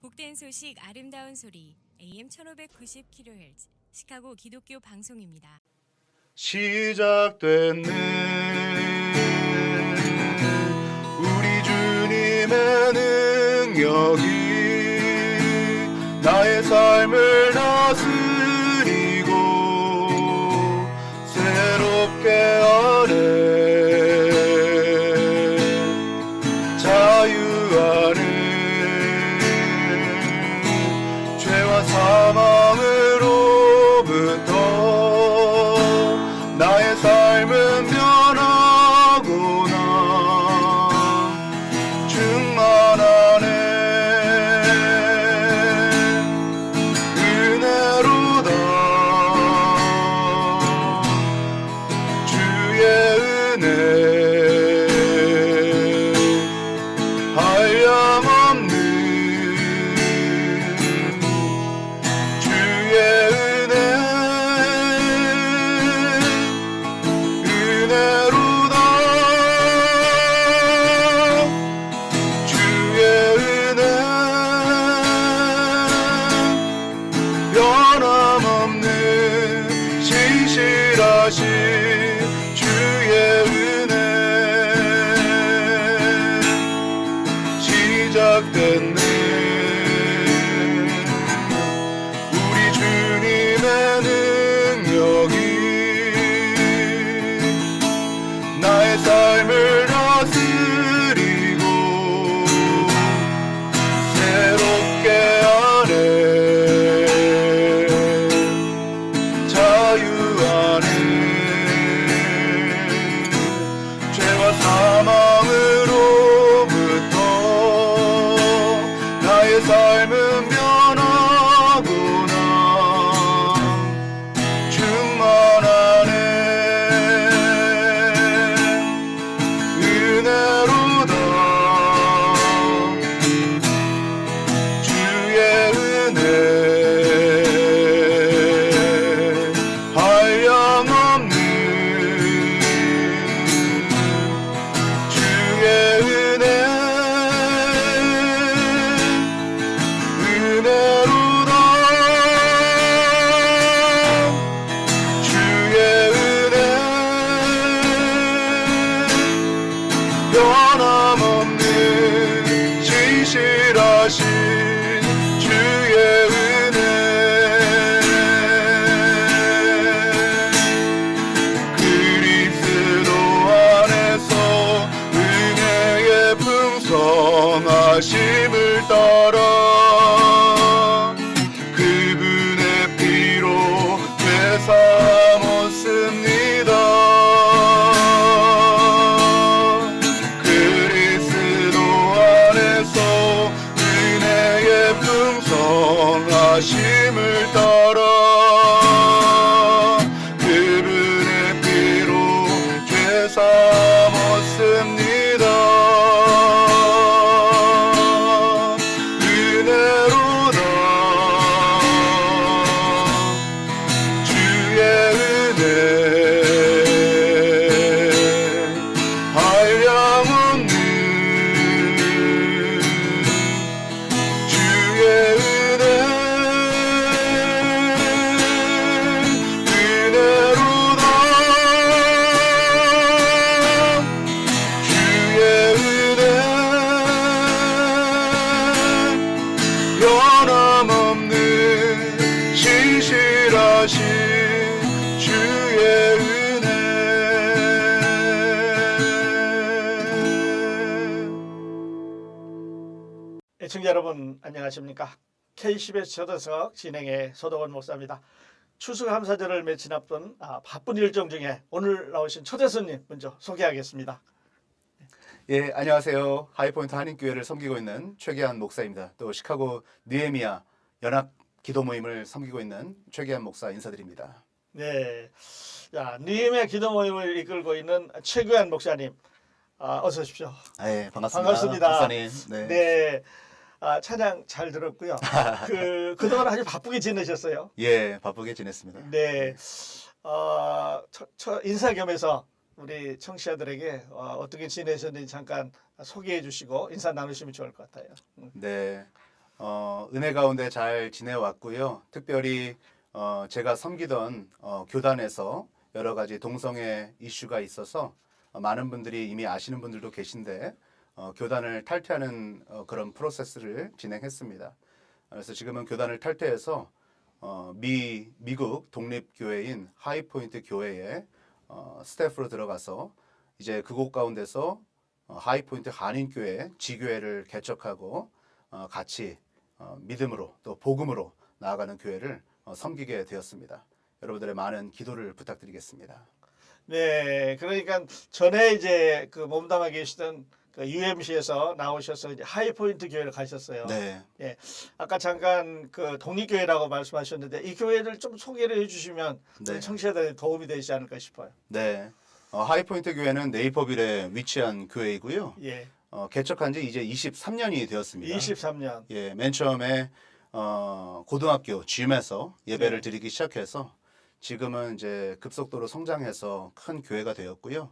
복된 소식 아름다운 소리 AM 1590kHz 시카고 기독교 방송입니다. 시작됐네 우리 주님의 능력이 나의 삶을 다스리고 새롭게 하네 자유하네 죄와 사망으로부터 나의 삶은 변하구나 충만하네 은혜로다 주의 은혜 한량없는 주의 은혜 은혜로다 주의 은혜 변함없는 신실하신 주의 은혜 시작됐네 우리 주님의 능력이 나의 삶을 다스리고 새롭게 하네 자유하네 죄와 사망으로부터 나의 삶은 변하구나 충만하네 은혜로다 주의 은혜 한량없는 주의 은혜 은혜로다 주의 은혜 변함없는 신실하신 주의 은혜 그리스도 안에서 은혜의 풍성하심을 따라 그분의 피로 죄 삼았습니다 그리스도 안에서 은혜의 풍성하심을 따라 그분의 피로 죄 삼았습니다 은혜로다 주의 은혜 한량없는 주의 은혜 은혜로다 주의 은혜 변함없는 신실하신 주의 은혜 애청자 여러분 안녕하십니까? KCBS 초대석 진행의 서동원 목사입니다. 추수감사절을 며칠 앞둔 바쁜 일정 중에 오늘 나오신 초대 손님 먼저 소개하겠습니다. 예, 안녕하세요. 하이포인트 한인교회를 섬기고 있는 최기한 목사입니다. 또 시카고 느헤미야 연합 기도 모임을 섬기고 있는 최기한 목사 인사드립니다. 네, 자, 느헤미야 기도 모임을 이끌고 있는 최규환 목사님 어서 오십시오. 예, 반갑습니다. 반갑습니다. 목사님. 네. 네, 찬양 잘 들었고요. 그동안 아주 바쁘게 지내셨어요. 예, 바쁘게 지냈습니다. 네, 인사 겸해서 우리 청취자들에게 어떻게 지내셨는지 잠깐 소개해 주시고 인사 나누시면 좋을 것 같아요. 네. 은혜 가운데 잘 지내왔고요. 특별히 제가 섬기던 교단에서 여러 가지 동성애 이슈가 있어서 많은 분들이 이미 아시는 분들도 계신데 교단을 탈퇴하는 그런 프로세스를 진행했습니다. 그래서 지금은 교단을 탈퇴해서 미국 독립교회인 하이포인트 교회에 스태프로 들어가서 이제 그곳 가운데서 하이포인트 한인교회 지교회를 개척하고 같이 믿음으로 또 복음으로 나아가는 교회를 섬기게 되었습니다. 여러분들의 많은 기도를 부탁드리겠습니다. 네, 그러니까 전에 이제 그 몸담아 계시던 그 UMC에서 나오셔서 이제 하이포인트 교회를 가셨어요. 네. 예, 아까 잠깐 그 독립교회라고 말씀하셨는데 이 교회를 좀 소개를 해주시면 네. 우리 청취자들에 도움이 되지 않을까 싶어요. 네. 하이포인트 교회는 네이버빌에 위치한 교회이고요. 예, 개척한 지 이제 23년이 되었습니다. 23년. 예, 맨 처음에 고등학교 gym에서 예배를 네. 드리기 시작해서 지금은 이제 급속도로 성장해서 큰 교회가 되었고요.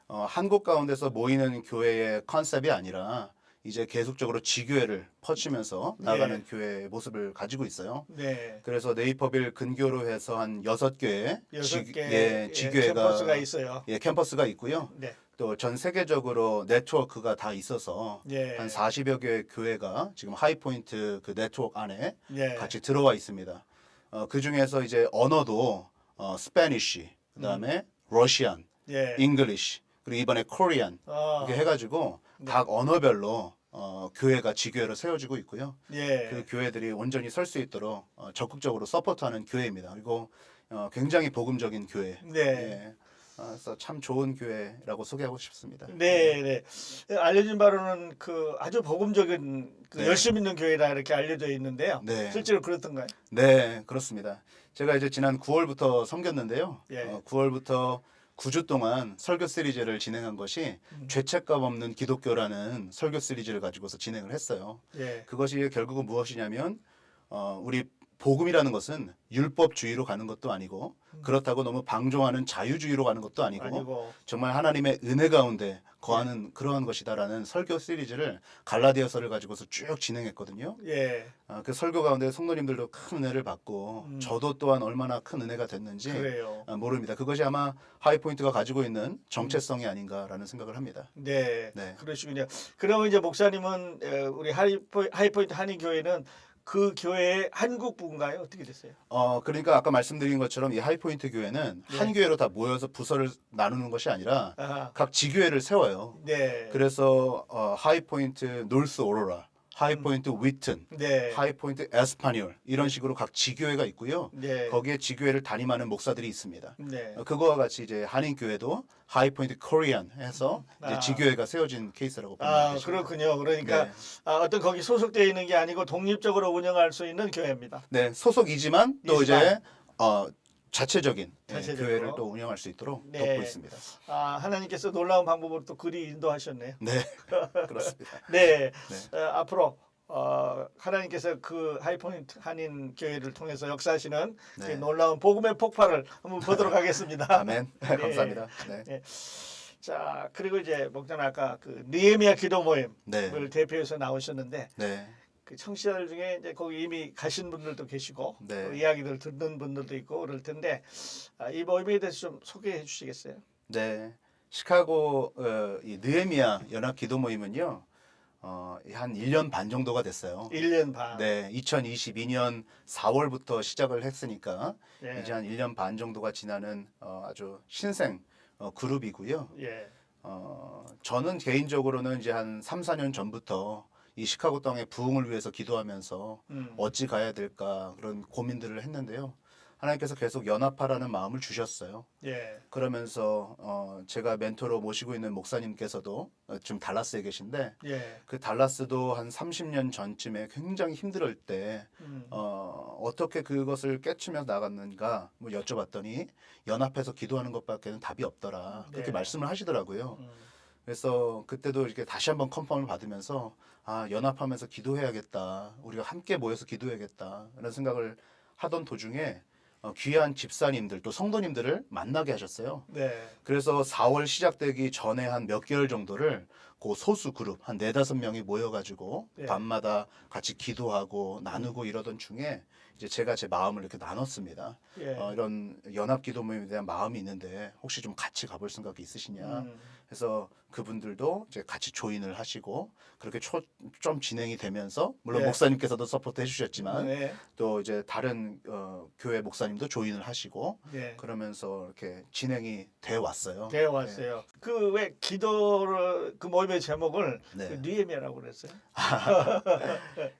한국 가운데서 모이는 교회의 컨셉이 아니라 이제 계속적으로 지교회를 퍼치면서 나가는 네. 교회의 모습을 가지고 있어요. 네, 그래서 네이버빌 근교로 해서 한 6개의 6개 지교회가 캠퍼스가 있어요. 캠퍼스가 있고요. 네, 또 전 세계적으로 네트워크가 다 있어서 예, 한 40여 개의 교회가 지금 하이포인트 그 네트워크 안에 예, 같이 들어와 있습니다. 그 중에서 이제 언어도 스페니쉬, 그다음에 러시안, 예, 잉글리시, 그리고 이번에 코리안 이렇게 해가지고 네. 각 언어별로 교회가 지교회로 세워지고 있고요. 예, 그 교회들이 온전히 설 수 있도록 적극적으로 서포트하는 교회입니다. 그리고 굉장히 복음적인 교회. 네. 예. 그래서 참 좋은 교회라고 소개하고 싶습니다. 네, 네. 알려진 바로는 그 아주 복음적인 그 네. 열심 있는 교회라 이렇게 알려져 있는데요. 네. 실제로 그렇던가요? 네, 그렇습니다. 제가 이제 지난 9월부터 섬겼는데요. 예. 9월부터 9주 동안 설교 시리즈를 진행한 것이 죄책감 없는 기독교라는 설교 시리즈를 가지고서 진행을 했어요. 예, 그것이 결국은 무엇이냐면 우리 복음이라는 것은 율법주의로 가는 것도 아니고 그렇다고 너무 방종하는 자유주의로 가는 것도 아니고 정말 하나님의 은혜 가운데 거하는 그러한 것이다라는 설교 시리즈를 갈라디아서를 가지고서 쭉 진행했거든요. 예, 그 설교 가운데 성도님들도 큰 은혜를 받고 저도 또한 얼마나 큰 은혜가 됐는지 그래요. 모릅니다. 그것이 아마 하이포인트가 가지고 있는 정체성이 아닌가라는 생각을 합니다. 네, 네. 그러시군요. 그러면 이제 목사님은 우리 하이포인트 한인교회는 그 교회의 한국 부인가요? 어떻게 됐어요? 그러니까 아까 말씀드린 것처럼 이 하이포인트 교회는 네. 한 교회로 다 모여서 부서를 나누는 것이 아니라 아, 각 지교회를 세워요. 네, 그래서 하이포인트 노스 오로라, 하이포인트 위튼, 네, 하이포인트 에스파뇰 이런 식으로 각 지교회가 있고요. 네, 거기에 지교회를 담임하는 목사들이 있습니다. 네. 그거와 같이 이제 한인 교회도 하이포인트 코리안 해서 이제 아. 지교회가 세워진 케이스라고 보면 아, 되십니다. 그렇군요. 그러니까 네. 어떤 거기 소속되어 있는 게 아니고 독립적으로 운영할 수 있는 교회입니다. 네, 소속이지만 또 이제 이지만. 자체적인 자체적으로. 교회를 또 운영할 수 있도록 네. 돕고 있습니다. 아, 하나님께서 놀라운 방법으로 또 그리 인도하셨네요. 네, 그렇습니다. 네, 네. 앞으로 하나님께서 그 하이포인트 한인 교회를 통해서 역사하시는 그 네. 놀라운 복음의 폭발을 한번 보도록 하겠습니다. 아멘. 감사합니다. 네. 네. 자, 그리고 이제 목사님 아까 그 느헤미야 기도 모임을 네. 대표해서 나오셨는데 네. 그 청취자들 중에 이제 거기 이미 가신 분들도 계시고 네. 또 이야기들 듣는 분들도 있고 그럴 텐데 이 모임에 대해서 좀 소개해 주시겠어요? 네. 시카고 이 느헤미야 연합 기도 모임은요. 한 1년 반 정도가 됐어요. 1년 반. 네, 2022년 4월부터 시작을 했으니까 예. 이제 한 1년 반 정도가 지나는 아주 신생 그룹이고요. 예. 저는 개인적으로는 이제 한 3, 4년 전부터 이 시카고 땅의 부흥을 위해서 기도하면서 어찌 가야 될까 그런 고민들을 했는데요. 하나님께서 계속 연합하라는 마음을 주셨어요. 예. 그러면서 제가 멘토로 모시고 있는 목사님께서도 지금 달라스에 계신데 예. 그 달라스도 한 30년 전쯤에 굉장히 힘들 때 어떻게 그것을 깨치며 나갔는가 뭐 여쭤봤더니 연합해서 기도하는 것밖에는 답이 없더라. 그렇게 네. 말씀을 하시더라고요. 그래서 그때도 이렇게 다시 한번 컨펌을 받으면서 연합하면서 기도해야겠다. 우리가 함께 모여서 기도해야겠다. 이런 생각을 하던 도중에 귀한 집사님들 또 성도님들을 만나게 하셨어요. 네. 그래서 4월 시작되기 전에 한 몇 개월 정도를 그 소수 그룹 한 4-5명이 모여가지고 예. 밤마다 같이 기도하고 나누고 이러던 중에 이제 제가 제 마음을 이렇게 나눴습니다. 예. 이런 연합기도 모임에 대한 마음이 있는데 혹시 좀 같이 가볼 생각이 있으시냐. 그래서 그분들도 이제 같이 조인을 하시고 그렇게 좀 진행이 되면서 물론 예. 목사님께서도 서포트 해주셨지만 네. 또 이제 다른 교회 목사님도 조인을 하시고 예. 그러면서 이렇게 진행이 돼 왔어요. 되어 왔어요. 그 왜 기도를 그 모임의 제목을 네. 그 느헤미야라고 그랬어요.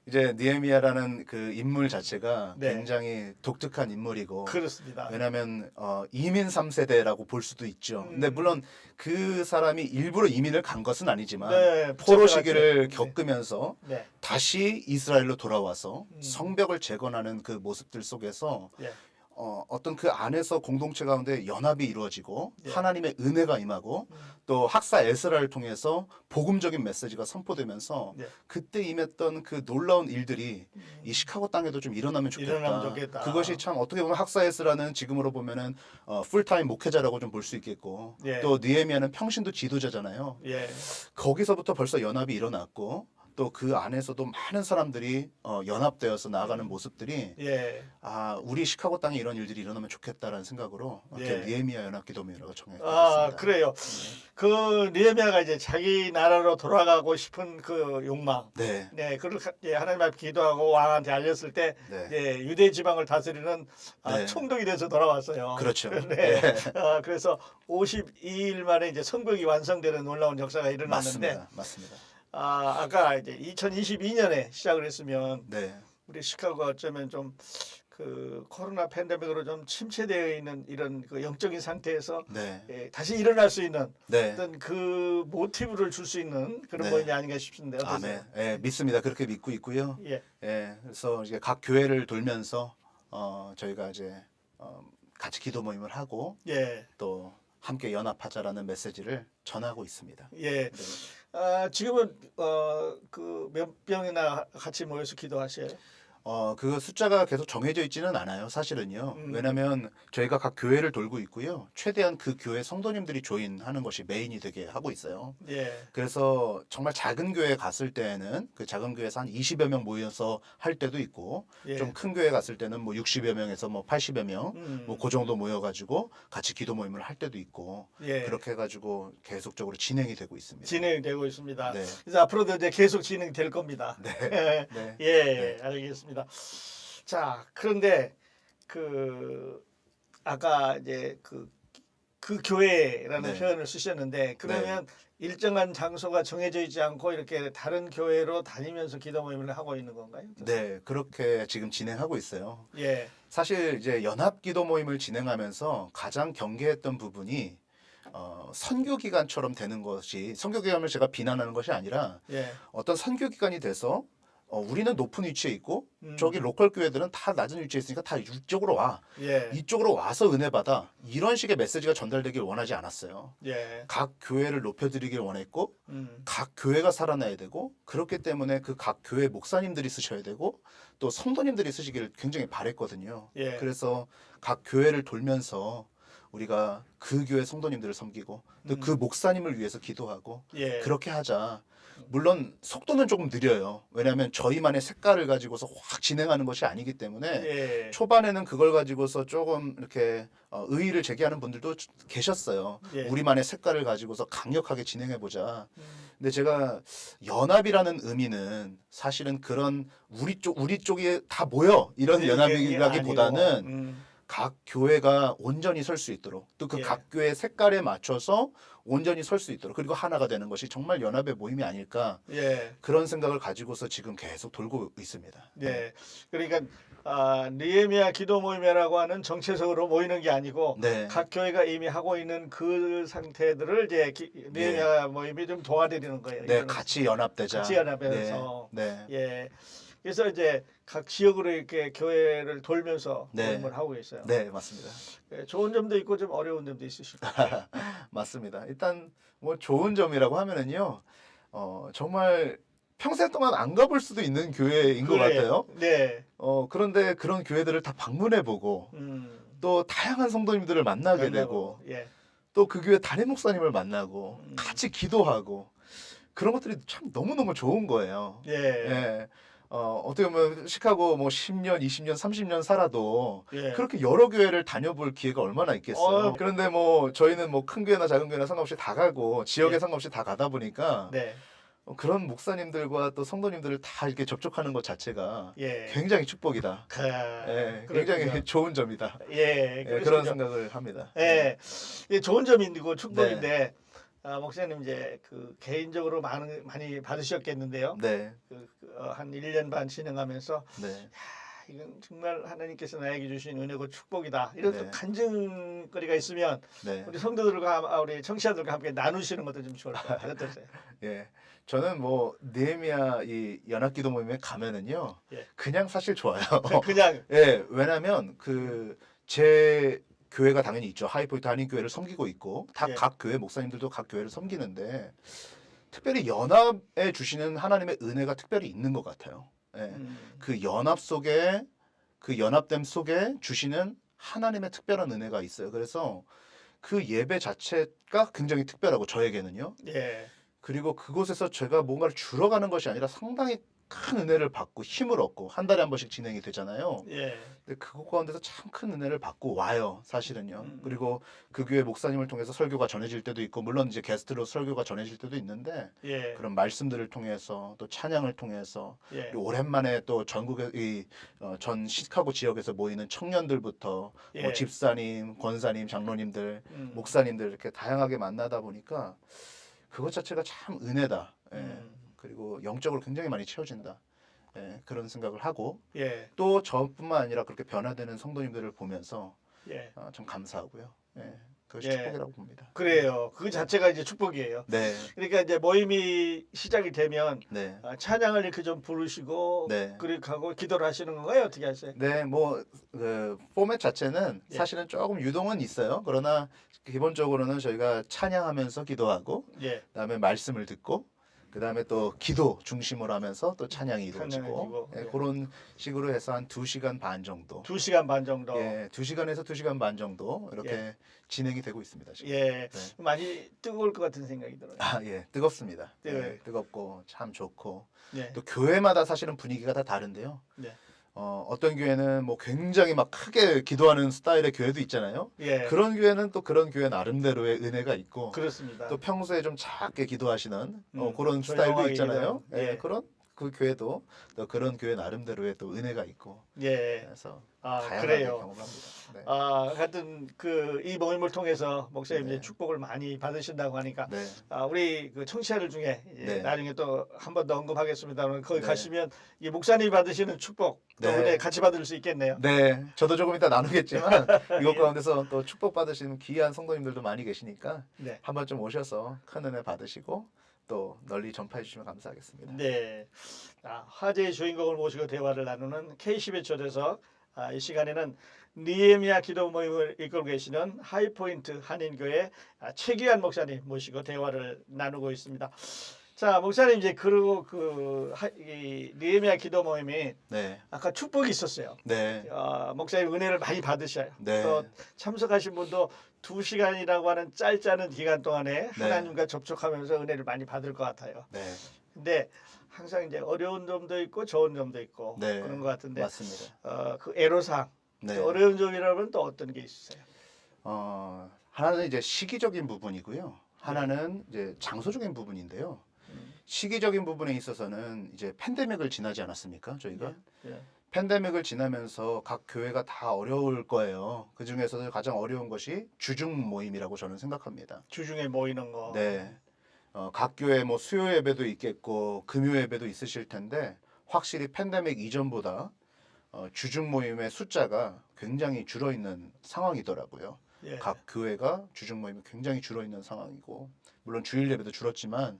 이제 느헤미야라는 그 인물 자체가 네. 굉장히 독특한 인물이고 그렇습니다. 왜냐하면 이민 3세대라고 볼 수도 있죠. 근데 물론 그 사람이 일부러 이민을 간 것은 아니지만 네, 포로 시기를 네. 겪으면서 네. 다시 이스라엘로 돌아와서 성벽을 재건하는 그 모습들 속에서 예. 어떤 그 안에서 공동체 가운데 연합이 이루어지고 예. 하나님의 은혜가 임하고 또 학사 에스라를 통해서 복음적인 메시지가 선포되면서 네. 그때 임했던 그 놀라운 일들이 이 시카고 땅에도 좀 일어나면 일어나면 좋겠다. 좋겠다. 그것이 참 어떻게 보면 학사 에스라는 지금으로 보면은 풀타임 목회자라고 좀 볼 수 있겠고 예. 또 느헤미야는 평신도 지도자잖아요. 예. 거기서부터 벌써 연합이 일어났고 또 그 안에서도 많은 사람들이 연합되어서 나아가는 모습들이 예. 우리 시카고 땅에 이런 일들이 일어나면 좋겠다라는 생각으로 예. 느헤미야 연합기도회라고 정했습니다. 아, 그래요. 그 느헤미야가 이제 자기 나라로 돌아가고 싶은 그 욕망. 네. 네, 그걸 하나님 앞에 기도하고 왕한테 알렸을 때 네. 이제 유대 지방을 다스리는 네. 총독이 돼서 돌아왔어요. 그렇죠. 네. 그래서 52일 만에 이제 성벽이 완성되는 놀라운 역사가 일어났는데 맞습니다. 아까 이제 2022년에 시작을 했으면 네. 우리 시카고가 어쩌면 좀 그 코로나 팬데믹으로 좀 침체되어 있는 이런 그 영적인 상태에서 네. 다시 일어날 수 있는 네. 어떤 그 모티브를 줄 수 있는 그런 네. 모임이 아닌가 싶은데 어떠세요? 아멘. 예, 믿습니다. 그렇게 믿고 있고요. 예. 예, 그래서 이제 각 교회를 돌면서 저희가 이제 같이 기도 모임을 하고 예. 또 함께 연합하자라는 메시지를 전하고 있습니다. 예. 네. 지금은 그 몇 명이나 같이 모여서 기도하셔요? 그 숫자가 계속 정해져 있지는 않아요. 사실은요. 왜냐하면 저희가 각 교회를 돌고 있고요. 최대한 그 교회 성도님들이 조인하는 것이 메인이 되게 하고 있어요. 예. 그래서 정말 작은 교회 갔을 때는 그 작은 교회에서 한 20여 명 모여서 할 때도 있고 예. 좀 큰 교회 갔을 때는 뭐 60여 명에서 뭐 80여 명 뭐 그 정도 모여가지고 같이 기도 모임을 할 때도 있고 예. 그렇게 해가지고 계속적으로 진행이 되고 있습니다. 진행되고 있습니다. 네. 그래서 앞으로도 이제 계속 진행될 겁니다. 네. 네. 예, 알겠습니다. 자, 그런데 그 아까 이제 그 교회라는 네. 표현을 쓰셨는데 그러면 일정한 장소가 정해져 있지 않고 이렇게 다른 교회로 다니면서 기도 모임을 하고 있는 건가요? 네, 그렇게 지금 진행하고 있어요. 예. 사실 이제 연합 기도 모임을 진행하면서 가장 경계했던 부분이 선교 기간처럼 되는 것이 선교 기간을 제가 비난하는 것이 아니라 예. 어떤 선교 기간이 돼서 우리는 높은 위치에 있고 저기 로컬 교회들은 다 낮은 위치에 있으니까 다 이쪽으로 와. 예. 이쪽으로 와서 은혜 받아. 이런 식의 메시지가 전달되길 원하지 않았어요. 예. 각 교회를 높여드리길 원했고 음. 각 교회가 살아나야 되고 그렇기 때문에 그 각 교회 목사님들이 쓰셔야 되고 또 성도님들이 쓰시기를 굉장히 바랬거든요. 예. 그래서 각 교회를 돌면서 우리가 그 교회 성도님들을 섬기고 또 그 목사님을 위해서 기도하고 예. 그렇게 하자. 물론 속도는 조금 느려요. 왜냐하면 저희만의 색깔을 가지고서 확 진행하는 것이 아니기 때문에 예. 초반에는 그걸 가지고서 조금 이렇게 의의를 제기하는 분들도 계셨어요. 예. 우리만의 색깔을 가지고서 강력하게 진행해보자. 근데 제가 연합이라는 의미는 사실은 그런 우리 쪽이 다 모여 이런 연합이라기보다는 각 교회가 온전히 설 수 있도록 또 그 예. 각 교회 색깔에 맞춰서 온전히 설 수 있도록 그리고 하나가 되는 것이 정말 연합의 모임이 아닐까 예. 그런 생각을 가지고서 지금 계속 돌고 있습니다. 예. 그러니까 느헤미야 기도 모임이라고 하는 정체적으로 모이는 게 아니고 네. 각 교회가 이미 하고 있는 그 상태들을 이제 느헤미야 모임이 좀 도와드리는 거예요. 네, 이거는. 같이 연합되자. 같이 연합해서. 네. 예. 그래서 이제 각 지역으로 이렇게 교회를 돌면서 네. 모임을 하고 있어요. 네, 맞습니다. 예, 좋은 점도 있고 좀 어려운 점도 있으실 거예요. 맞습니다. 일단 뭐 좋은 점이라고 하면은요, 정말 평생 동안 안 가볼 수도 있는 교회인 것 같아요. 네. 그런데 그런 교회들을 다 방문해보고 또 다양한 성도님들을 만나게 되고 예. 또 그 교회 담임 목사님을 만나고 같이 기도하고 그런 것들이 참 너무너무 좋은 거예요. 예. 예. 어떻게 보면 시카고 뭐 10년, 20년, 30년 살아도 예. 그렇게 여러 교회를 다녀볼 기회가 얼마나 있겠어요. 그런데 뭐 저희는 뭐 큰 교회나 작은 교회나 상관없이 다 가고 지역에 예. 상관없이 다 가다 보니까 네. 그런 목사님들과 또 성도님들을 다 이렇게 접촉하는 것 자체가 예. 굉장히 축복이다. 예, 굉장히 그렇군요. 좋은 점이다. 예. 예, 그러시군요. 그런 생각을 합니다. 예. 이게 좋은 점이고 축복인데 목사님 이제 그 개인적으로 많이 받으셨겠는데요. 네, 한 1년 반 진행하면서 네, 이건 정말 하나님께서 나에게 주신 은혜고 축복이다. 이런 또 네. 간증거리가 있으면 네. 우리 성도들과 우리 청취자들과 함께 나누시는 것도 좀 좋을 것 같아요. 어떠세요? 예. 저는 뭐 느헤미야 이 연합기도 모임에 가면은요. 예. 그냥 사실 좋아요. 그냥 예. 왜냐면 제 교회가 당연히 있죠. 하이포인트 한인교회를 섬기고 있고 다 예. 각 교회 목사님들도 각 교회를 섬기는데 특별히 연합에 주시는 하나님의 은혜가 특별히 있는 것 같아요. 예. 그 연합 속에 그 연합됨 속에 주시는 하나님의 특별한 은혜가 있어요. 그래서 그 예배 자체가 굉장히 특별하고 저에게는요. 예. 그리고 그곳에서 제가 뭔가를 주러 가는 것이 아니라 상당히 큰 은혜를 받고 힘을 얻고 한 달에 한 번씩 진행이 되잖아요. 예. 근데 그곳 가운데서 참 큰 은혜를 받고 와요, 사실은요. 음. 그리고 그 교회 목사님을 통해서 설교가 전해질 때도 있고 물론 이제 게스트로 설교가 전해질 때도 있는데 예. 그런 말씀들을 통해서 또 찬양을 통해서 예. 그리고 오랜만에 또 전국의 전 시카고 지역에서 모이는 청년들부터 예. 뭐 집사님, 권사님, 장로님들, 음. 목사님들 이렇게 다양하게 만나다 보니까 그것 자체가 참 은혜다. 예. 그리고 영적으로 굉장히 많이 채워진다. 예. 그런 생각을 하고 예. 또 저뿐만 아니라 그렇게 변화되는 성도님들을 보면서 예. 참 감사하고요. 예. 그것이 예. 축복이라고 봅니다. 그래요. 그 자체가 이제 축복이에요. 네, 그러니까 이제 모임이 시작이 되면 네, 찬양을 이렇게 좀 부르시고 네. 그렇게 하고 기도를 하시는 건가요? 어떻게 하세요? 네, 뭐 그 포맷 자체는 예. 사실은 조금 유동은 있어요. 그러나 기본적으로는 저희가 찬양하면서 기도하고, 예. 그다음에 말씀을 듣고, 그다음에 또 기도 중심으로 하면서 또 찬양이 찬양이 이루어지고, 이루어지고, 예, 예. 그런 식으로 해서 한 2시간 반 정도, 2시간 반 정도. 예, 2시간에서 2시간 반 정도 이렇게 예. 진행이 되고 있습니다. 지금. 예. 네. 많이 뜨거울 것 같은 생각이 들어요. 아, 예, 뜨겁습니다. 뜨거워요. 예, 뜨겁고 참 좋고, 예. 또 교회마다 사실은 분위기가 다 다른데요. 네. 어떤 교회는 뭐 굉장히 막 크게 기도하는 스타일의 교회도 있잖아요. 예. 그런 교회는 또 그런 교회 나름대로의 은혜가 있고 그렇습니다. 또 평소에 좀 작게 기도하시는 음, 그런 스타일도 조용하게 있잖아요. 기도하는, 예, 예. 그런 그 교회도 또 그런 교회 나름대로의 또 은혜가 있고 예. 그래서 아, 다양하게 그래요. 경험합니다. 네. 하여튼 이 모임을 통해서 목사님 네. 이제 축복을 많이 받으신다고 하니까 네. 우리 그 청취자들 중에 이제 네. 나중에 또 한 번 더 언급하겠습니다만 거기 네. 가시면 이 목사님이 받으시는 축복 또 네. 은혜 같이 받을 수 있겠네요. 네, 저도 조금 이따 나누겠지만 이것 예. 가운데서 또 축복 받으시는 귀한 성도님들도 많이 계시니까 네. 한번 좀 오셔서 큰 은혜 받으시고 또 널리 전파해 주시면 감사하겠습니다. 네. 화제의 주인공을 모시고 대화를 나누는 K10의 초대석. 이 시간에는 느헤미야 기도 모임을 이끌고 계시는 하이포인트 한인교회 최기환 목사님 모시고 대화를 나누고 있습니다. 자, 목사님 이제 그리고 이 느헤미야 기도 모임이 네, 아까 축복이 있었어요. 네, 목사님 은혜를 많이 받으셔요. 네. 또 참석하신 분도 2시간이라고 하는 짧지 기간 동안에 하나님과 접촉하면서 은혜를 많이 받을 것 같아요. 네, 근데 항상 이제 어려운 점도 있고 좋은 점도 있고 네. 그런 것 같은데 맞습니다. 그 애로사항 네. 또 어려운 점이라면 또 어떤 게 있으세요? 하나는 이제 시기적인 부분이고요. 하나는 이제 장소적인 부분인데요. 시기적인 부분에 있어서는 이제 팬데믹을 지나지 않았습니까? 저희가 예. 팬데믹을 지나면서 각 교회가 다 어려울 거예요. 그 중에서 가장 어려운 것이 주중 모임이라고 저는 생각합니다. 주중에 모이는 거. 네. 각 교회 뭐 수요 예배도 있겠고 금요 예배도 있으실 텐데 확실히 팬데믹 이전보다 주중 모임의 숫자가 굉장히 줄어 있는 상황이더라고요. 예. 각 교회가 주중 모임이 굉장히 줄어 있는 상황이고 물론 주일 예배도 줄었지만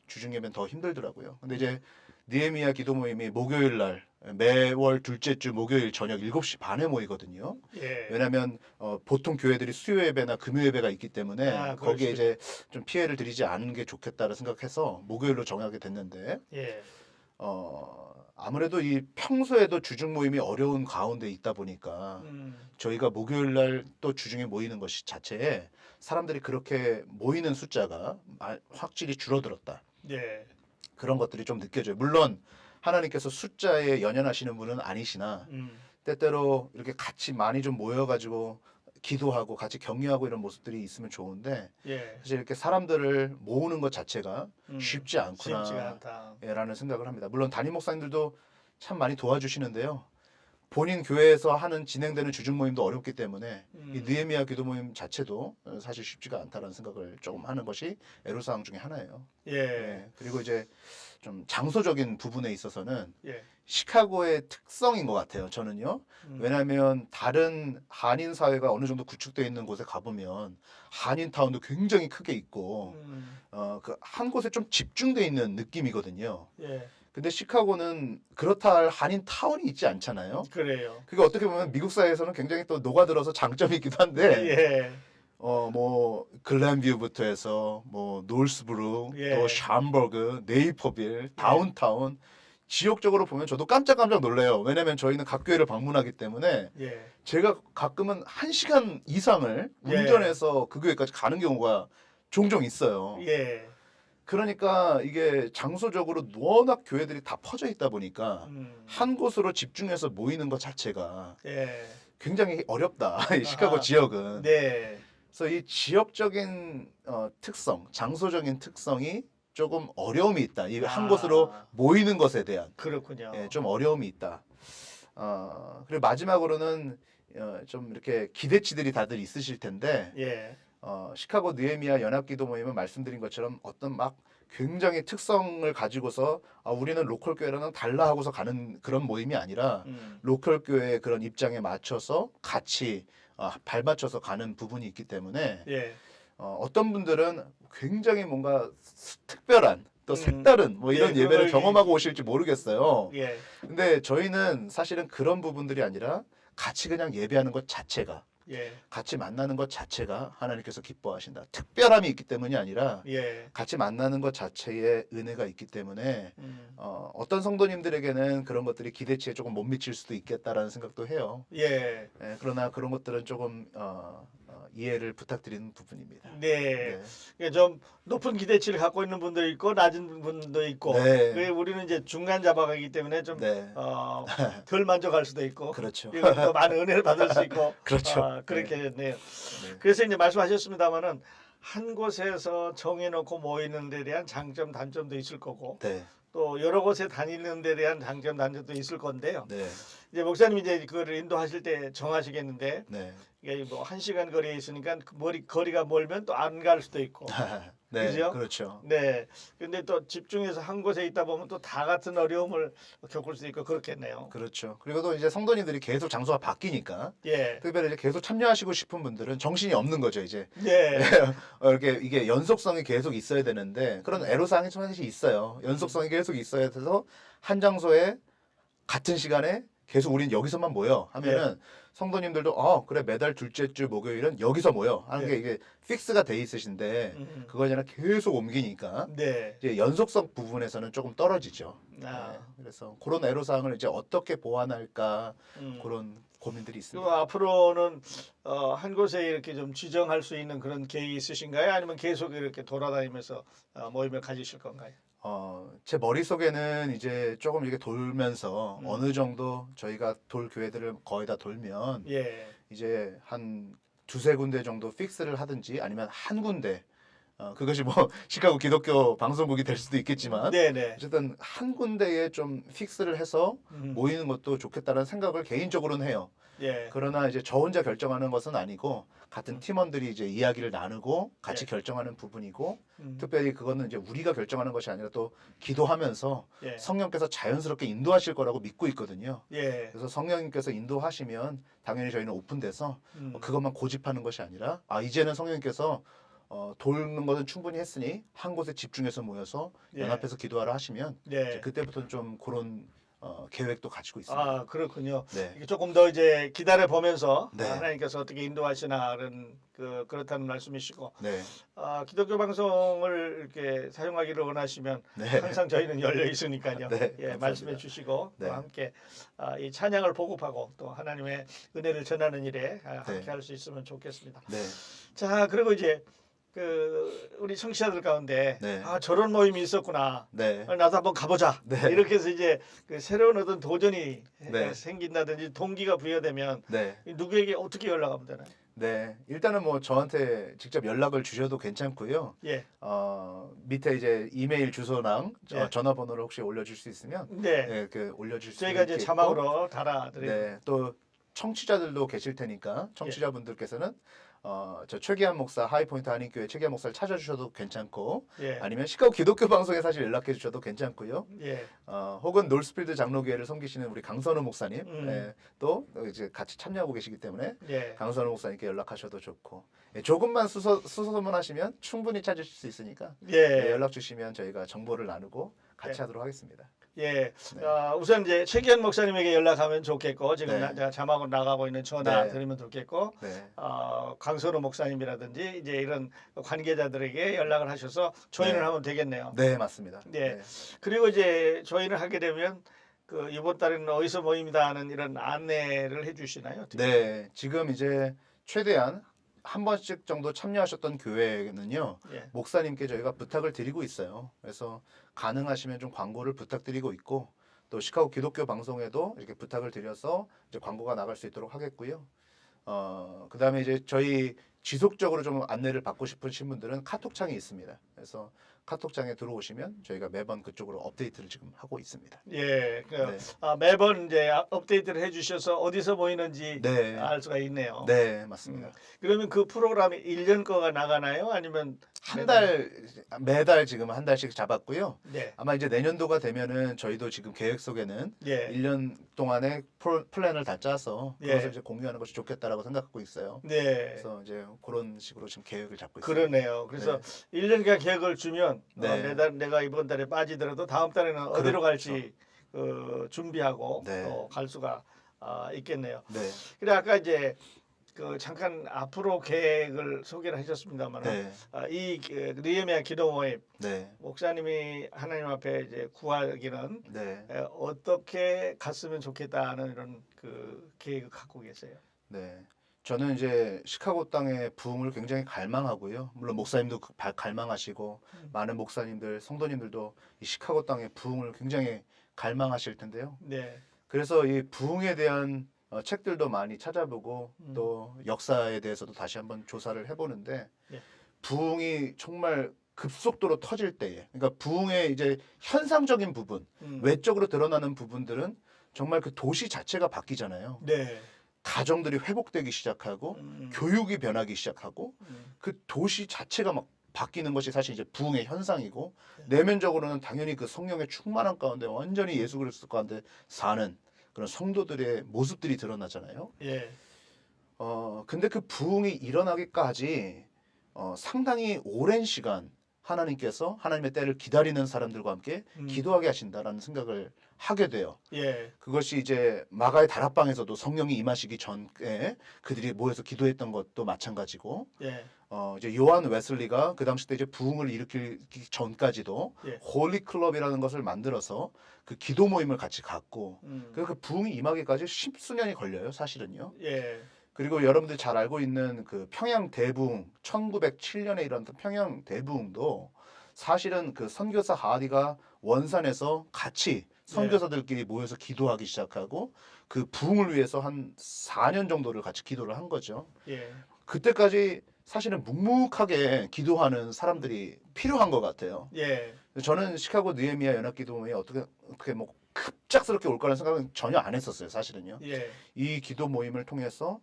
주중 예배는 더 힘들더라고요. 근데 이제 느헤미야 기도 모임이 목요일 날 매월 둘째 주 목요일 저녁 7시 반에 모이거든요. 예. 왜냐하면 보통 교회들이 수요 예배나 금요 예배가 있기 때문에 거기에 그렇지. 이제 좀 피해를 드리지 않는 게 좋겠다를 생각해서 목요일로 정하게 됐는데 예. 아무래도 이 평소에도 주중 모임이 어려운 가운데 있다 보니까 저희가 목요일 날 또 주중에 모이는 것이 자체에 사람들이 그렇게 모이는 숫자가 확실히 줄어들었다. 예. 그런 것들이 좀 느껴져요. 물론 하나님께서 숫자에 연연하시는 분은 아니시나 때때로 이렇게 같이 많이 좀 모여가지고 기도하고 같이 격려하고 이런 모습들이 있으면 좋은데 예. 사실 이렇게 사람들을 모으는 것 자체가 쉽지 쉽지가 않구나 않다. 라는 생각을 합니다. 물론 담임 목사님들도 참 많이 도와주시는데요. 본인 교회에서 하는 진행되는 주중 모임도 어렵기 때문에 이 느헤미야 기도 모임 자체도 사실 쉽지가 않다라는 생각을 조금 하는 것이 애로사항 중에 하나예요. 예. 예, 그리고 이제 좀 장소적인 부분에 있어서는 예. 시카고의 특성인 것 같아요. 저는요. 왜냐하면 다른 한인 사회가 어느 정도 구축되어 있는 곳에 가보면 한인 타운도 굉장히 크게 있고 그 한 곳에 좀 집중되어 있는 느낌이거든요. 예. 근데 시카고는 그렇다 할 한인 타운이 있지 않잖아요. 그래요. 그게 어떻게 보면 미국 사회에서는 굉장히 또 녹아들어서 장점이 있기도 한데 예. 뭐 글렌뷰부터 해서 뭐 노스브룩 예. 또 샴버그, 네이퍼빌, 다운타운 지역적으로 보면 저도 깜짝깜짝 놀래요. 왜냐면 저희는 각 교회를 방문하기 때문에 예. 제가 가끔은 1시간 이상을 예. 운전해서 그 교회까지 가는 경우가 종종 있어요. 예. 그러니까 이게 장소적으로 워낙 교회들이 다 퍼져 있다 보니까 한 곳으로 집중해서 모이는 것 자체가 예. 굉장히 어렵다. 이 시카고 아하. 지역은. 네. 그래서 이 지역적인 특성, 장소적인 특성이 조금 어려움이 있다. 이 한 곳으로 모이는 것에 대한 그렇군요. 좀 어려움이 있다. 그리고 마지막으로는 좀 이렇게 기대치들이 다들 있으실 텐데 예. 시카고 느헤미야 연합기도 모임은 말씀드린 것처럼 어떤 막 굉장히 특성을 가지고서 우리는 로컬 교회랑은 달라 하고서 가는 그런 모임이 아니라 로컬 교회의 그런 입장에 맞춰서 같이 발맞춰서 가는 부분이 있기 때문에 예. 어떤 분들은 굉장히 뭔가 특별한 또 색다른 뭐 이런 예, 예배를 그걸 경험하고 오실지 모르겠어요. 예. 근데 저희는 사실은 그런 부분들이 아니라 같이 그냥 예배하는 것 자체가 예. 같이 만나는 것 자체가 하나님께서 기뻐하신다. 특별함이 있기 때문이 아니라 예. 같이 만나는 것 자체에 은혜가 있기 때문에 어떤 성도님들에게는 그런 것들이 기대치에 조금 못 미칠 수도 있겠다라는 생각도 해요. 예. 그러나 그런 것들은 조금 이해를 부탁드리는 부분입니다. 네. 이게 좀 높은 기대치를 갖고 있는 분도 있고 낮은 분도 있고. 네. 그게 우리는 이제 중간 잡아가기 때문에 좀 네. 덜 만족할 수도 있고. 그렇죠. 더 많은 은혜를 받을 수 있고. 그렇죠. 그렇게 됐네요. 네. 그래서 이제 말씀하셨습니다마는 한 곳에서 정해놓고 모이는 데 대한 장점 단점도 있을 거고 네. 또 여러 곳에 다니는 데 대한 장점 단점도 있을 건데요. 네. 이제 목사님이 이제 그거를 인도하실 때 정하시겠는데 네. 이게 뭐 1시간 거리에 있으니까 거리가 멀면 또 안 갈 수도 있고. 네. 그죠? 그렇죠. 네. 근데 또 집중해서 한 곳에 있다 보면 또 다 같은 어려움을 겪을 수도 있고 그렇겠네요. 그렇죠. 그리고 또 이제 성도님들이 계속 장소가 바뀌니까 예. 특별히 이제 계속 참여하시고 싶은 분들은 정신이 없는 거죠, 이제. 네. 이렇게 이게 연속성이 계속 있어야 되는데 그런 애로사항이 좀 사실 있어요. 연속성이 계속 있어야 돼서 한 장소에 같은 시간에 계속 우린 여기서만 모여 하면은 성도님들도 그래 매달 둘째 주 목요일은 여기서 모여 하는 게 이게 픽스가 돼 있으신데 그거 아니라 계속 옮기니까 네. 이제 연속성 부분에서는 조금 떨어지죠. 아. 그래서 그런 애로사항을 이제 어떻게 보완할까 그런 고민들이 그럼 있습니다. 앞으로는 한 곳에 이렇게 좀 지정할 수 있는 그런 계획이 있으신가요? 아니면 계속 이렇게 돌아다니면서 모임을 가지실 건가요? 제 머릿속에는 이제 조금 이렇게 돌면서 어느 정도 저희가 돌 교회들을 거의 다 돌면 예. 이제 한 두세 군데 정도 픽스를 하든지 아니면 한 군데 그것이 뭐 시카고 기독교 방송국이 될 수도 있겠지만 네네. 어쨌든 한 군데에 좀 픽스를 해서 모이는 것도 좋겠다는 생각을 개인적으로는 해요. 예. 그러나 이제 저 혼자 결정하는 것은 아니고 같은 팀원들이 이제 이야기를 나누고 같이 결정하는 부분이고 특별히 그거는 이제 우리가 결정하는 것이 아니라 또 기도하면서 예. 성령께서 자연스럽게 인도하실 거라고 믿고 있거든요. 예. 그래서 성령님께서 인도하시면 당연히 저희는 오픈돼서 그것만 고집하는 것이 아니라 이제는 성령님께서 돌는 것은 충분히 했으니 한 곳에 집중해서 모여서 연합해서 기도하라 하시면 이제 그때부터는 좀 그런 계획도 가지고 있습니다. 그렇군요. 네. 이게 조금 더 이제 기다려 보면서 네. 하나님께서 어떻게 인도하시나 그렇다는 말씀이시고 네. 기독교 방송을 이렇게 사용하기를 원하시면 네. 항상 저희는 열려 있으니까요. 네, 예, 감사합니다. 말씀해 주시고 네. 또 함께 이 찬양을 보급하고 또 하나님의 은혜를 전하는 일에 함께 네. 할 수 있으면 좋겠습니다. 네. 자, 그리고 이제 우리 청취자들 가운데 네. 아 저런 모임이 있었구나. 네. 나도 한번 가보자. 네. 이렇게 해서 이제 그 새로운 어떤 도전이 네. 생긴다든지 동기가 부여되면 네. 누구에게 어떻게 연락하면 되나요? 네. 일단은 뭐 저한테 직접 연락을 주셔도 괜찮고요. 예. 밑에 이제 이메일 주소랑 예. 전화번호를 혹시 올려줄 수 있으면 네. 네, 그 올려줄 수 저희가 이제 있겠고. 자막으로 달아드리고. 네. 또 청취자들도 계실 테니까 청취자분들께서는 저 최기한 목사 하이포인트 한인교회 최기한 목사를 찾아주셔도 괜찮고 예. 아니면 시카고 기독교 방송에 사실 연락해 주셔도 괜찮고요. 예. 혹은 놀스필드 장로교회를 섬기시는 우리 강선우 목사님 또 이제 같이 참여하고 계시기 때문에 예. 강선우 목사님께 연락하셔도 좋고 조금만 수소문하시면 충분히 찾으실 수 있으니까 예. 연락 주시면 저희가 정보를 나누고 같이 예. 하도록 하겠습니다. 예. 네. 우선 이제 최기현 목사님에게 연락하면 좋겠고 지금 네. 제가 자막으로 나가고 있는 전화 네. 드리면 좋겠고 네. 강선우 목사님이라든지 이제 이런 관계자들에게 연락을 하셔서 조인을 네. 하면 되겠네요. 네, 맞습니다. 네. 그리고 이제 조인을 하게 되면 그 이번 달에는 어디서 모임이다 하는 이런 안내를 해주시나요? 어떻게? 네, 지금 이제 최대한 한 번씩 정도 참여하셨던 교회는요, 예. 목사님께 저희가 부탁을 드리고 있어요. 그래서 가능하시면 좀 광고를 부탁드리고 있고, 또 시카고 기독교 방송에도 이렇게 부탁을 드려서 이제 광고가 나갈 수 있도록 하겠고요. 그다음에 이제 저희 지속적으로 좀 안내를 받고 싶으신 분들은 카톡창이 있습니다. 그래서 카톡창에 들어오시면 저희가 매번 그쪽으로 업데이트를 지금 하고 있습니다. 예. 네. 매번 이제 업데이트를 해주셔서 어디서 모이는지 네. 알 수가 있네요. 네, 맞습니다. 그러면 그 프로그램이 1년 거가 나가나요? 아니면 매달 지금 한 달씩 잡았고요. 네. 아마 이제 내년도가 되면은 저희도 지금 계획 속에는 예. 1년 동안의 플랜을 다 짜서 예. 그것을 이제 공유하는 것이 좋겠다라고 생각하고 있어요. 네. 그래서 이제 그런 식으로 지금 계획을 잡고 있습니다. 그러네요. 그래서 1년간 계획을 주면 네. 매달 내가 이번 달에 빠지더라도 다음 달에는 어디로 그렇죠. 갈지 준비하고 네. 또 갈 수가 있겠네요. 네. 그래 아까 이제 그 잠깐 앞으로 계획을 소개를 하셨습니다만 네. 이 느헤미야 기도 모임 네. 목사님이 하나님 앞에 이제 구하기는 네. 어떻게 갔으면 좋겠다는 이런 그 계획을 갖고 계세요. 네. 저는 이제 시카고 땅의 부흥을 굉장히 갈망하고요. 물론 목사님도 갈망하시고 많은 목사님들, 성도님들도 이 시카고 땅의 부흥을 굉장히 갈망하실 텐데요. 네. 그래서 이 부흥에 대한 책들도 많이 찾아보고 또 역사에 대해서도 다시 한번 조사를 해보는데 예. 부흥이 정말 급속도로 터질 때에 그러니까 부흥의 이제 현상적인 부분, 외적으로 드러나는 부분들은 정말 그 도시 자체가 바뀌잖아요. 네. 가정들이 회복되기 시작하고 교육이 변하기 시작하고 그 도시 자체가 막 바뀌는 것이 사실 이제 부흥의 현상이고 내면적으로는 당연히 그 성령의 충만한 가운데 완전히 예수 그리스도 가운데 사는 그런 성도들의 모습들이 드러나잖아요. 예. 근데 그 부흥이 일어나기까지 상당히 오랜 시간 하나님께서 하나님의 때를 기다리는 사람들과 함께 기도하게 하신다라는 생각을 하게 돼요. 예. 그것이 이제 마가의 다락방에서도 성령이 임하시기 전에 그들이 모여서 기도했던 것도 마찬가지고, 예. 이제 요한 웨슬리가 그 당시 때 이제 부흥을 일으키기 전까지도 예. 홀리 클럽이라는 것을 만들어서 그 기도 모임을 같이 갖고, 음. 그 부흥이 임하기까지 십수년이 걸려요, 사실은요. 예. 그리고 여러분들 잘 알고 있는 그 평양 대부흥 1907년에 일어났던 평양 대부흥도 사실은 그 선교사 하디가 원산에서 같이 선교사들끼리 모여서 기도하기 시작하고 그 부흥을 위해서 한 4년 정도를 같이 기도를 한 거죠. 예. 그때까지 사실은 묵묵하게 기도하는 사람들이 필요한 것 같아요. 예. 저는 시카고 느헤미야 연합기도모임이 어떻게 뭐 급작스럽게 올 거라는 생각은 전혀 안 했었어요, 사실은요. 예. 이 기도 모임을 통해서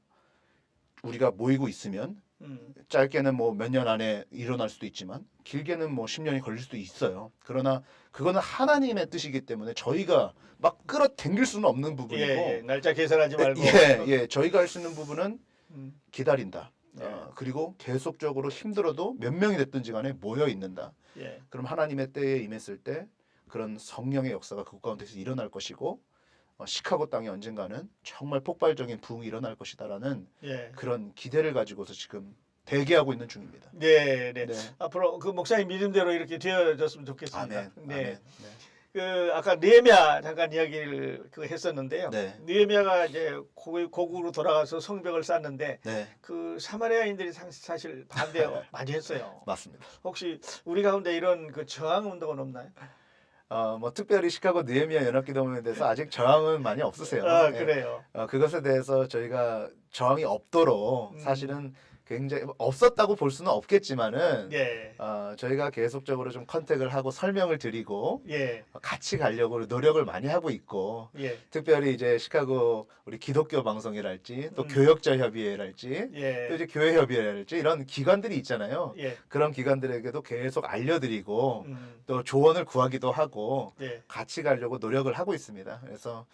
우리가 모이고 있으면 음. 짧게는 뭐 몇 년 안에 일어날 수도 있지만 길게는 뭐 10년이 걸릴 수도 있어요. 그러나 그거는 하나님의 뜻이기 때문에 저희가 막 끌어당길 수는 없는 부분이고 예. 날짜 계산하지 말고. 저희가 할 수 있는 부분은 음. 기다린다. 네. 그리고 계속적으로 힘들어도 몇 명이 됐든지 간에 모여 있는다. 예. 그럼 하나님의 때에 임했을 때 그런 성령의 역사가 그 가운데서 일어날 것이고 시카고 땅에 언젠가는 정말 폭발적인 부흥이 일어날 것이다라는 예. 그런 기대를 가지고서 지금 대기하고 있는 중입니다. 네, 네. 네. 앞으로 그 목사님 믿음대로 이렇게 되어졌으면 좋겠습니다. 아멘. 네. 아멘. 네. 그 아까 느헤미야 잠깐 이야기를 했었는데요. 네. 느헤미야가 이제 고국으로 돌아가서 성벽을 쌓는데 네. 그 사마리아인들이 사실 반대 많이 했어요. 맞습니다. 혹시 우리 가운데 이런 그 저항 운동은 없나요? 뭐 특별히 시카고 느헤미야 연합기도문에 대해서 아직 저항은 많이 없으세요. 아, 예. 그래요. 그것에 대해서 저희가 저항이 없도록 사실은 굉장히 없었다고 볼 수는 없겠지만은 예. 저희가 계속적으로 좀 컨택을 하고 설명을 드리고 예. 같이 가려고 노력을 많이 하고 있고 예. 특별히 이제 시카고 우리 기독교 방송이랄지 또 교역자 협의회랄지 예. 또 이제 교회 협의회랄지 이런 기관들이 있잖아요. 예. 그런 기관들에게도 계속 알려드리고 음. 또 조언을 구하기도 하고 예. 같이 가려고 노력을 하고 있습니다. 그래서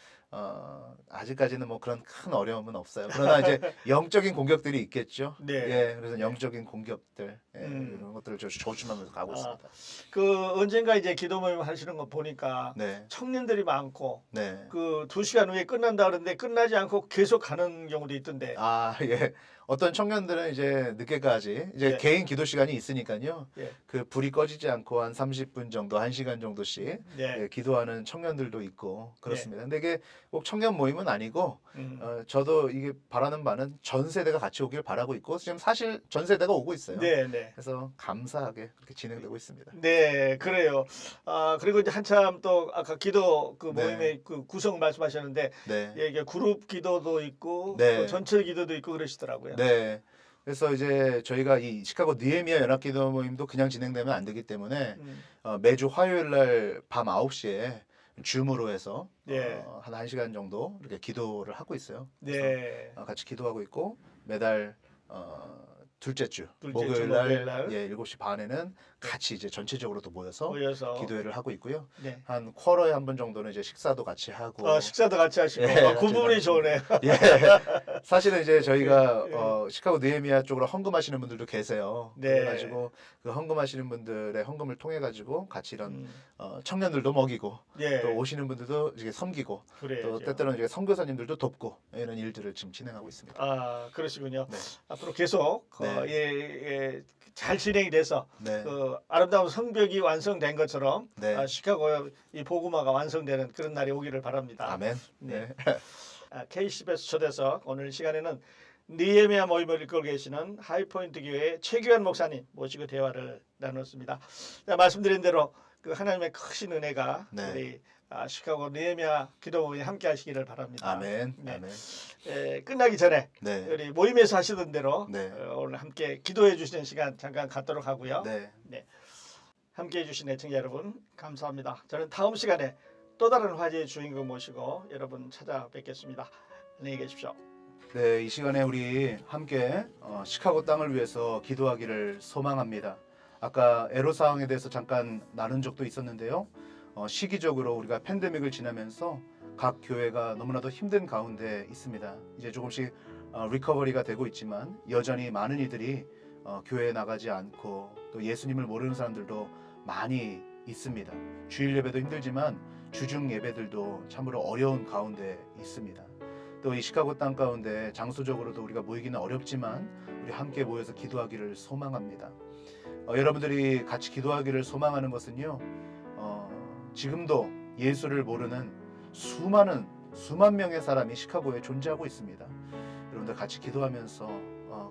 아직까지는 뭐 그런 큰 어려움은 없어요. 그러나 이제 영적인 공격들이 있겠죠. 네. 예, 그래서 영적인 공격들 음. 이런 것들을 조심하면서 가고 있습니다. 그 언젠가 이제 기도 모임 하시는 거 보니까 네, 청년들이 많고 네. 그 2시간 후에 끝난다 그러는데 끝나지 않고 계속 가는 경우도 있던데. 예. 어떤 청년들은 이제 늦게까지 이제 예. 개인 기도 시간이 있으니까요. 예. 그 불이 꺼지지 않고 한 30분 정도, 1시간 정도씩 예. 예, 기도하는 청년들도 있고 그렇습니다. 근데 이게 꼭 청년 모임은 아니고 저도 이게 바라는 바는 전 세대가 같이 오길 바라고 있고 지금 사실 전 세대가 오고 있어요. 네, 네. 그래서 감사하게 그렇게 진행되고 있습니다. 네, 그래요. 그리고 이제 한참 또 아까 기도 그 네. 모임의 그 구성 말씀하셨는데 네. 예, 이게 그룹 기도도 있고 네. 또 전체 기도도 있고 그러시더라고요. 네. 그래서 이제 저희가 이 시카고 느헤미야 연합기도 모임도 그냥 진행되면 안 되기 때문에 매주 화요일 날 밤 9시에 줌으로 해서 예. 한 1시간 정도 이렇게 기도를 하고 있어요. 네. 같이 기도하고 있고 매달 둘째 주 둘째 주 목요일 목요일 날 날. 예, 7시 반에는 같이 이제 전체적으로 또 모여서 모여서 기도회를 하고 있고요. 네. 한 쿼터에 한 번 정도는 이제 식사도 같이 하고 식사도 같이 하시고 예, 그 같이 부분이 하고. 좋으네요. 예. 사실은 이제 저희가 예. 시카고 느헤미야 쪽으로 헌금하시는 분들도 계세요. 네. 그래가지고 그 헌금하시는 분들의 헌금을 통해 가지고 같이 이런 청년들도 먹이고 예. 또 오시는 분들도 이제 섬기고 그래요. 또 때때로는 이제 선교사님들도 돕고 이런 일들을 지금 진행하고 있습니다. 그러시군요. 네. 앞으로 계속 네. 잘 진행이 돼서 네. 그 아름다운 성벽이 완성된 것처럼 네. 시카고 이 복음화가 완성되는 그런 날이 오기를 바랍니다. 아멘. 네. 네. KCBS 초대석 오늘 시간에는 느헤미야 모임을 이끌고 계시는 하이포인트 교회 최규환 목사님 모시고 대화를 나눴습니다. 자, 말씀드린 대로 그 하나님의 크신 은혜가 네. 우리 시카고 느헤미야 기도 모임에 함께 하시기를 바랍니다. 아멘. 네. 아멘. 끝나기 전에 네. 우리 모임에서 하시던 대로 네. 오늘 함께 기도해 주시는 시간 잠깐 갖도록 하고요. 네. 함께 해주신 애청자 여러분 감사합니다. 저는 다음 시간에 또 다른 화제의 주인공 모시고 여러분 찾아뵙겠습니다. 안녕히 계십시오. 네, 이 시간에 우리 함께 시카고 땅을 위해서 기도하기를 소망합니다. 아까 애로사항에 대해서 잠깐 나눈 적도 있었는데요. 시기적으로 우리가 팬데믹을 지나면서 각 교회가 너무나도 힘든 가운데 있습니다. 이제 조금씩 리커버리가 되고 있지만 여전히 많은 이들이 교회에 나가지 않고 또 예수님을 모르는 사람들도 많이 있습니다. 주일 예배도 힘들지만 주중 예배들도 참으로 어려운 가운데 있습니다. 또 이 시카고 땅 가운데 장소적으로도 우리가 모이기는 어렵지만 우리 함께 모여서 기도하기를 소망합니다. 여러분들이 같이 기도하기를 소망하는 것은요. 지금도 예수를 모르는 수만 명의 사람이 시카고에 존재하고 있습니다. 여러분들 같이 기도하면서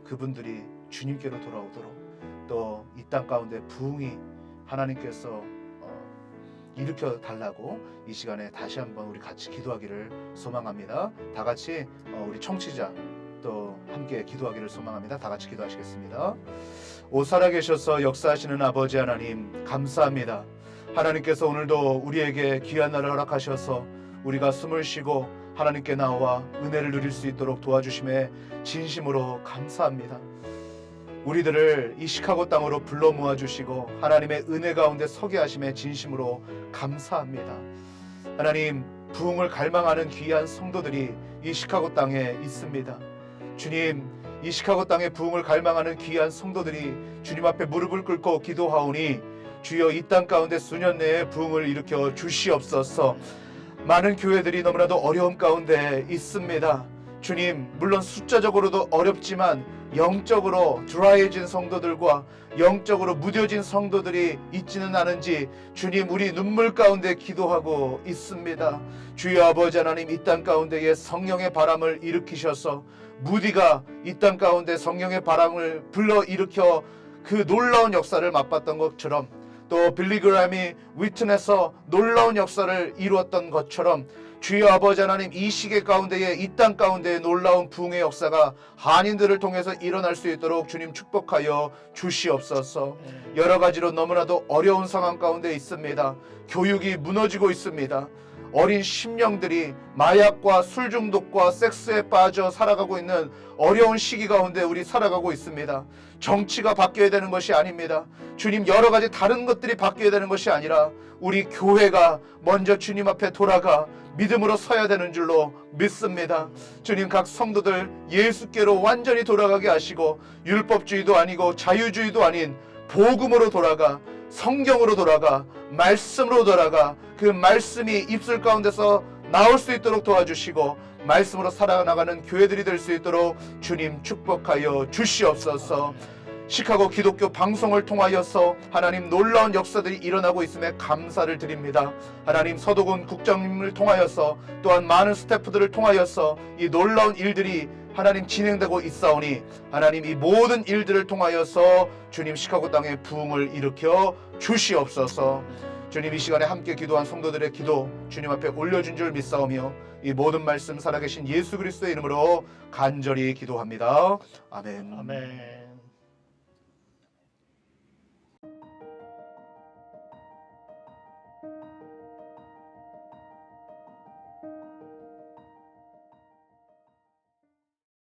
그분들이 주님께로 돌아오도록 또 이 땅 가운데 부흥이 하나님께서 일으켜 달라고 이 시간에 다시 한번 우리 같이 기도하기를 소망합니다. 다 같이 우리 청취자 또 함께 기도하기를 소망합니다. 다 같이 기도하시겠습니다. 오 살아계셔서 역사하시는 아버지 하나님 감사합니다. 하나님께서 오늘도 우리에게 귀한 날을 허락하셔서 우리가 숨을 쉬고 하나님께 나와 은혜를 누릴 수 있도록 도와주심에 진심으로 감사합니다. 우리들을 이 시카고 땅으로 불러 모아주시고 하나님의 은혜 가운데 서게 하심에 진심으로 감사합니다. 하나님 부흥을 갈망하는 귀한 성도들이 이 시카고 땅에 있습니다. 주님 이 시카고 땅에 부흥을 갈망하는 귀한 성도들이 주님 앞에 무릎을 꿇고 기도하오니 주여 이 땅 가운데 수년 내에 부흥을 일으켜 주시옵소서. 많은 교회들이 너무나도 어려움 가운데 있습니다. 주님 물론 숫자적으로도 어렵지만 영적으로 드라이해진 성도들과 영적으로 무뎌진 성도들이 있지는 않은지 주님 우리 눈물 가운데 기도하고 있습니다. 주여 아버지 하나님, 이 땅 가운데에 성령의 바람을 일으키셔서 무디가 이 땅 가운데 성령의 바람을 불러일으켜 그 놀라운 역사를 맛봤던 것처럼, 또 빌리그램이 위튼에서 놀라운 역사를 이루었던 것처럼 주여 아버지 하나님, 이 시계 가운데에 이 땅 가운데에 놀라운 부흥의 역사가 한인들을 통해서 일어날 수 있도록 주님 축복하여 주시옵소서. 여러 가지로 너무나도 어려운 상황 가운데 있습니다. 교육이 무너지고 있습니다. 어린 심령들이 마약과 술 중독과 섹스에 빠져 살아가고 있는 어려운 시기 가운데 우리 살아가고 있습니다. 정치가 바뀌어야 되는 것이 아닙니다. 주님, 여러 가지 다른 것들이 바뀌어야 되는 것이 아니라 우리 교회가 먼저 주님 앞에 돌아가 믿음으로 서야 되는 줄로 믿습니다. 주님, 각 성도들 예수께로 완전히 돌아가게 하시고 율법주의도 아니고 자유주의도 아닌 복음으로 돌아가, 성경으로 돌아가, 말씀으로 돌아가, 그 말씀이 입술 가운데서 나올 수 있도록 도와주시고 말씀으로 살아나가는 교회들이 될 수 있도록 주님 축복하여 주시옵소서. 시카고 기독교 방송을 통하여서 하나님 놀라운 역사들이 일어나고 있음에 감사를 드립니다. 하나님, 서도군 국장님을 통하여서 또한 많은 스태프들을 통하여서 이 놀라운 일들이 하나님 진행되고 있사오니 하나님, 이 모든 일들을 통하여서 주님 시카고 땅에 부흥을 일으켜 주시옵소서. 주님, 이 시간에 함께 기도한 성도들의 기도 주님 앞에 올려준 줄 믿사오며 이 모든 말씀 살아계신 예수 그리스도의 이름으로 간절히 기도합니다. 아멘. 아멘.